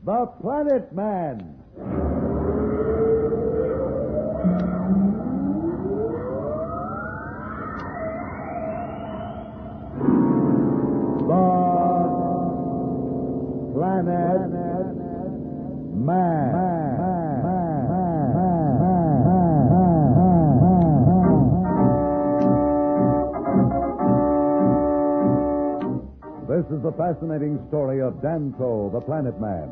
The Planet Man. Planet Man. This is the fascinating story of Danto, the Planet Man,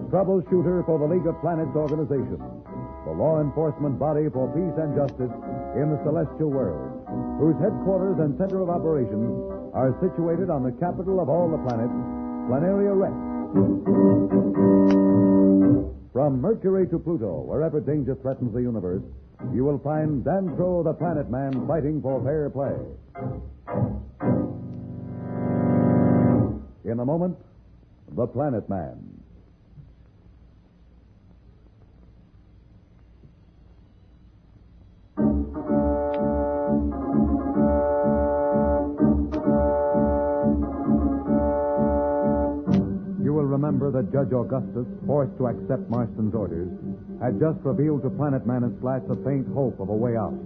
troubleshooter for the League of Planets organization, the law enforcement body for peace and justice in the celestial world, whose headquarters and center of operations are situated on the capital of all the planets, Planaria Rex. From Mercury to Pluto, wherever danger threatens the universe, you will find Danto, the Planet Man, fighting for fair play. In a moment, the Planet Man. Remember that Judge Augustus, forced to accept Marston's orders, had just revealed to Planet Man and Slats a faint hope of a way out.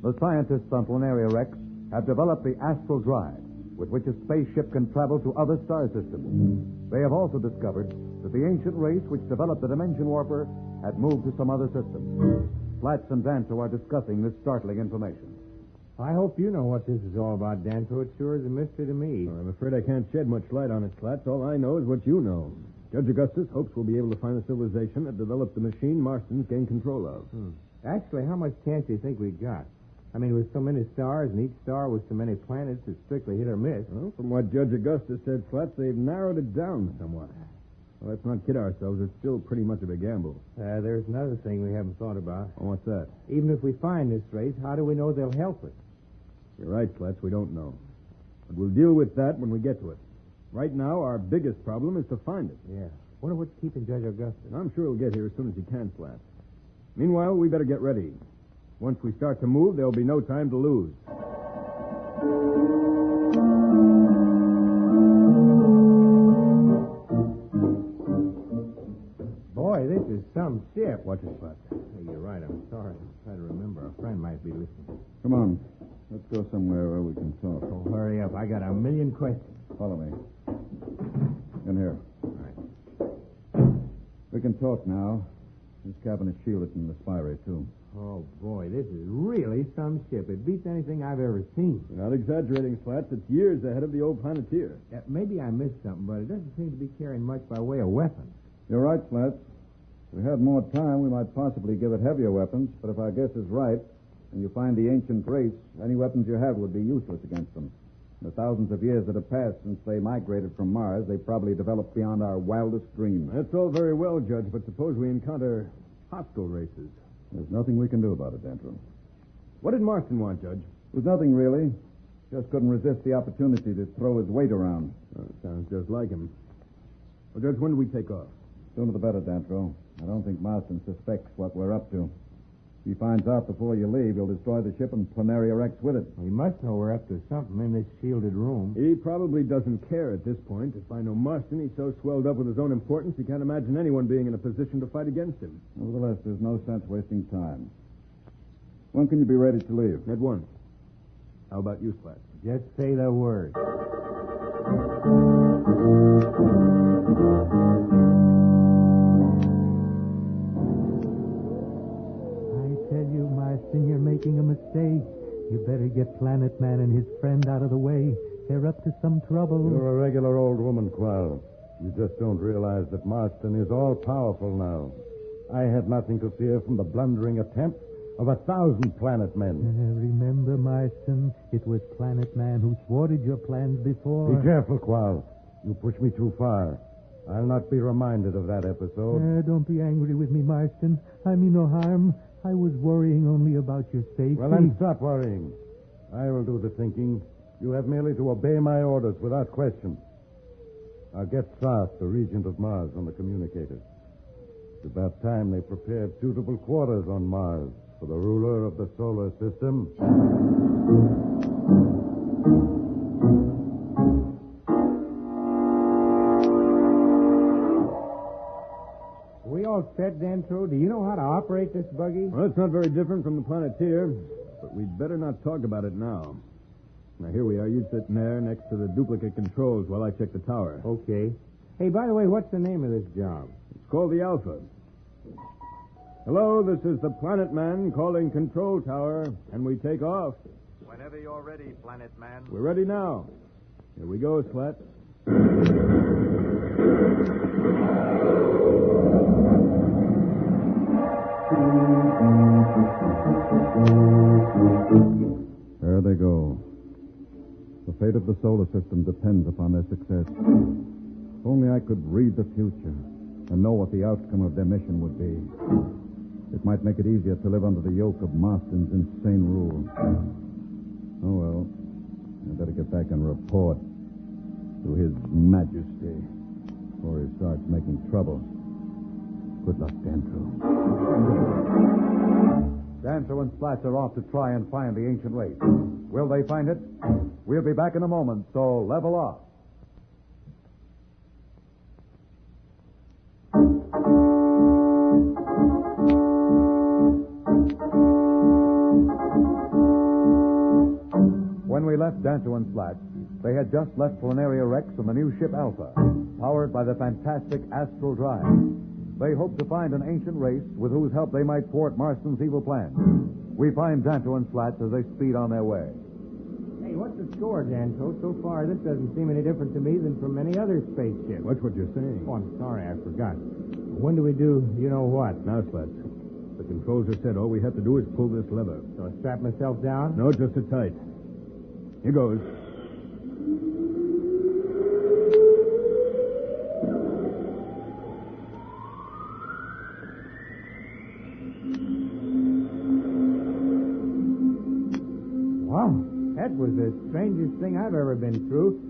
The scientists on Planaria Rex have developed the astral drive, with which a spaceship can travel to other star systems. They have also discovered that the ancient race which developed the Dimension Warper had moved to some other system. Slats and Danto are discussing this startling information. I hope you know what this is all about, Danto. It sure is a mystery to me. Well, I'm afraid I can't shed much light on it, Slats. All I know is what you know. Judge Augustus hopes we'll be able to find a civilization that developed the machine Marston's gained control of. Actually, how much chance do you think we got? I mean, with so many stars and each star with so many planets, it's strictly hit or miss. Well, from what Judge Augustus said, Slats, they've narrowed it down somewhat. Well, let's not kid ourselves. It's still pretty much of a gamble. There's another thing we haven't thought about. Oh, what's that? Even if we find this race, how do we know they'll help us? You're right, Slats. We don't know. But we'll deal with that when we get to it. Right now, our biggest problem is to find it. Yeah. Wonder what's keeping Judge Augustus. I'm sure he'll get here as soon as he can, Slats. Meanwhile, we better get ready. Once we start to move, there'll be no time to lose. Boy, this is some ship. What's it, Slats? Hey, you're right. I'm sorry. I'm trying to remember. A friend might be listening. Come on. Let's go somewhere where we can talk. Oh, hurry up. I got a million questions. Follow me. In here. All right. We can talk now. This cabin is shielded from the spy-ray, too. Oh, boy, this is really some ship. It beats anything I've ever seen. You're not exaggerating, Slats. It's years ahead of the old Planeteer. Maybe I missed something, but it doesn't seem to be carrying much by way of weapons. You're right, Slats. If we had more time, we might possibly give it heavier weapons, but if our guess is right, and you find the ancient race, any weapons you have would be useless against them. In the thousands of years that have passed since they migrated from Mars, they probably developed beyond our wildest dreams. That's all very well, Judge, but suppose we encounter hostile races. There's nothing we can do about it, Danto. What did Marston want, Judge? It was nothing, really. Just couldn't resist the opportunity to throw his weight around. Oh, it sounds just like him. Well, Judge, when do we take off? Sooner the better, Danto. I don't think Marston suspects what we're up to. If he finds out before you leave, he'll destroy the ship and Planaria Rex with it. He must know we're up to something in this shielded room. He probably doesn't care at this point. If I know Marston, he's so swelled up with his own importance, he can't imagine anyone being in a position to fight against him. Nevertheless, there's no sense wasting time. When can you be ready to leave? At once. How about you, Slats? Just say the word. You're making a mistake. You better get Planet Man and his friend out of the way. They're up to some trouble. You're a regular old woman, Qual. You just don't realize that Marston is all-powerful now. I had nothing to fear from the blundering attempt of 1,000 Planet Men. Remember, Marston, it was Planet Man who thwarted your plans before. Be careful, Qual. You push me too far. I'll not be reminded of that episode. Don't be angry with me, Marston. I mean no harm. I was worrying only about your safety. Well, then stop worrying. I will do the thinking. You have merely to obey my orders without question. I'll get Sarth, the regent of Mars, on the communicator. It's about time they prepared suitable quarters on Mars for the ruler of the solar system. all set, Dantro? Do you know how to operate this buggy? Well, it's not very different from the Planeteer, but we'd better not talk about it now. Now, here we are. You sitting there next to the duplicate controls while I check the tower. Okay. Hey, by the way, what's the name of this job? It's called the Alpha. Hello, this is the Planet Man calling Control Tower, and we take off. Whenever you're ready, Planet Man. We're ready now. Here we go, Slat. There they go. The fate of the solar system depends upon their success. If only I could read the future and know what the outcome of their mission would be. It might make it easier to live under the yoke of Marston's insane rule. Oh, well. I better get back and report to His Majesty before he starts making trouble. Good luck, Dantro. Dantro and Splats are off to try and find the ancient race. Will they find it? We'll be back in a moment, so level off. When we left Dantro and Splats, they had just left Planaria Rex and the new ship Alpha, powered by the fantastic Astral Drive. They hoped to find an ancient race with whose help they might thwart Marston's evil plan. We find Dantro and Splats as they speed on their way. Hey, what's the score, Dantro? So far, this doesn't seem any different to me than from any other spaceship. Watch what you're saying. Oh, I'm sorry, I forgot. When do we do you-know-what? Now, Slats. The controls are set. All we have to do is pull this lever. So I strap myself down? No, just sit tight. Here goes. Wow, that was the strangest thing I've ever been through.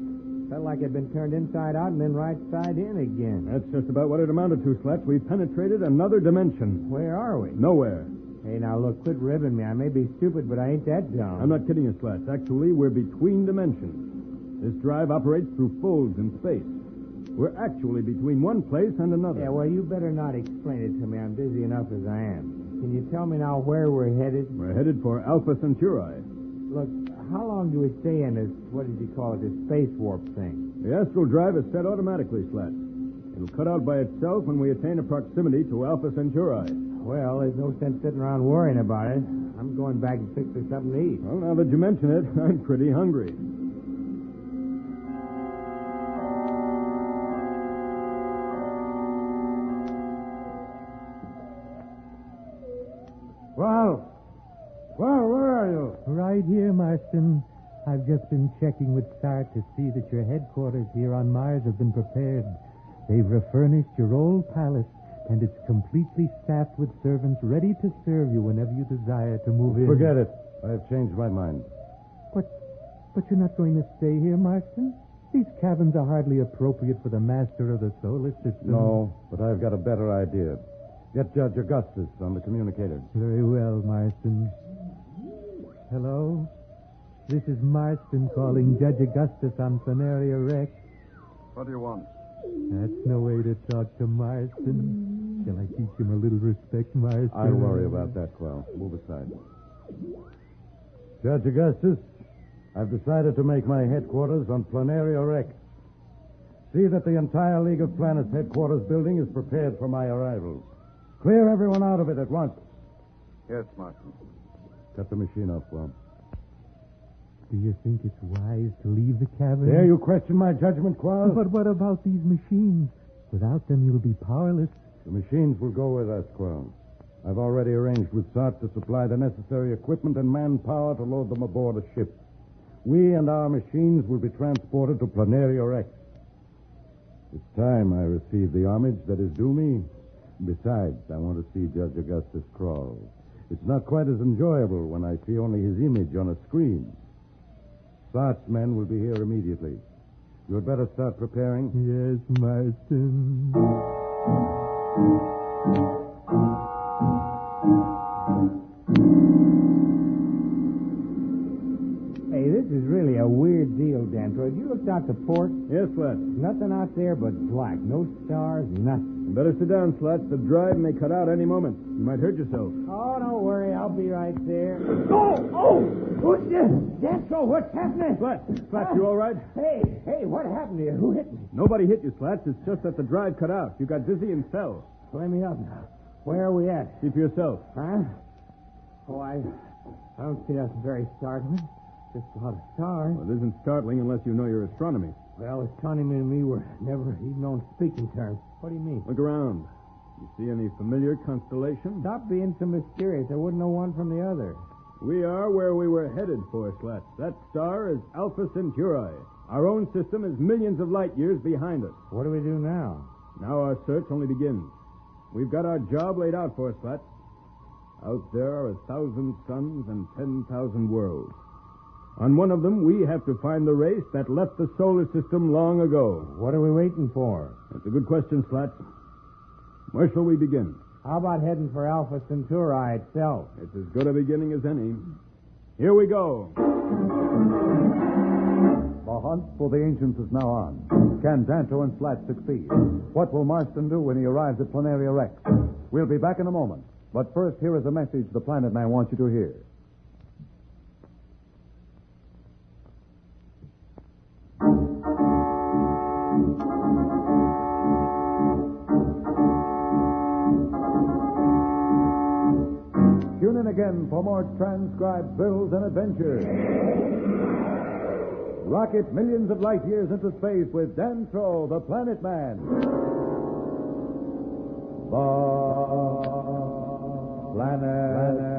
Felt like I'd been turned inside out and then right side in again. That's just about what it amounted to, Slats. We've penetrated another dimension. Where are we? Nowhere. Hey, now look, quit ribbing me. I may be stupid, but I ain't that dumb. I'm not kidding you, Slats. Actually, we're between dimensions. This drive operates through folds in space. We're actually between one place and another. Yeah, well, you better not explain it to me. I'm busy enough as I am. Can you tell me now where we're headed? We're headed for Alpha Centauri. Look, how long do we stay in this, what did you call it, this space warp thing? The astral drive is set automatically, Slats. It'll cut out by itself when we attain a proximity to Alpha Centauri. Well, there's no sense sitting around worrying about it. I'm going back and fix for something to eat. Well, now that you mention it, I'm pretty hungry. Well, where are you? Right here, Marston. I've just been checking with SAR to see that your headquarters here on Mars have been prepared. They've refurnished your old palace, and it's completely staffed with servants ready to serve you whenever you desire to move in. Forget it. I've changed my mind. But you're not going to stay here, Marston? These cabins are hardly appropriate for the master of the solar system. No, but I've got a better idea. Get Judge Augustus on the communicator. Very well, Marston. Hello? This is Marston calling Judge Augustus on Planaria Rex. What do you want? That's no way to talk to Marston. Shall I teach him a little respect, Marston? I'll worry about that, Quell. Move aside. Judge Augustus, I've decided to make my headquarters on Planaria Rex. See that the entire League of Planets headquarters building is prepared for my arrival. Clear everyone out of it at once. Yes, Marston. Cut the machine off, Quell. Do you think it's wise to leave the cabin? Dare you question my judgment, Quell? But what about these machines? Without them, you'll be powerless. The machines will go with us, Quell. I've already arranged with Sart to supply the necessary equipment and manpower to load them aboard a ship. We and our machines will be transported to Planaria Rex. It's time I receive the homage that is due me. Besides, I want to see Judge Augustus crawl. It's not quite as enjoyable when I see only his image on a screen. Sart's men will be here immediately. You had better start preparing. Yes, Marston. Hey, this is really a weird deal, Dantro. Have you looked out the port? Yes, Slats. Nothing out there but black. No stars, nothing. Better sit down, Slats. The drive may cut out any moment. You might hurt yourself. Oh, don't worry. I'll be right there. Oh! What's this? Dentro, what's happening? Slats, you all right? Hey, what happened to you? Who hit me? Nobody hit you, Slats. It's just that the drive cut out. You got dizzy and fell. Let me up now. Where are we at? See for yourself. Huh? Oh, I don't see nothing very startling. Just a lot of stars. Well, it isn't startling unless you know your astronomy. Well, astronomy and me were never even on speaking terms. What do you mean? Look around. You see any familiar constellations? Stop being so mysterious. I wouldn't know one from the other. We are where we were headed for, Slats. That star is Alpha Centauri. Our own system is millions of light years behind us. What do we do now? Now our search only begins. We've got our job laid out for us, Slats. Out there are 1,000 suns and 10,000 worlds. On one of them, we have to find the race that left the solar system long ago. What are we waiting for? That's a good question, Slats. Where shall we begin? How about heading for Alpha Centauri itself? It's as good a beginning as any. Here we go. The hunt for the ancients is now on. Can Danto and Slats succeed? What will Marston do when he arrives at Planaria Rex? We'll be back in a moment. But first, here is a message the Planet Man wants you to hear. Tune in again for more transcribed thrills and adventures. Rocket millions of light years into space with Dantro, the Planet Man. The Planet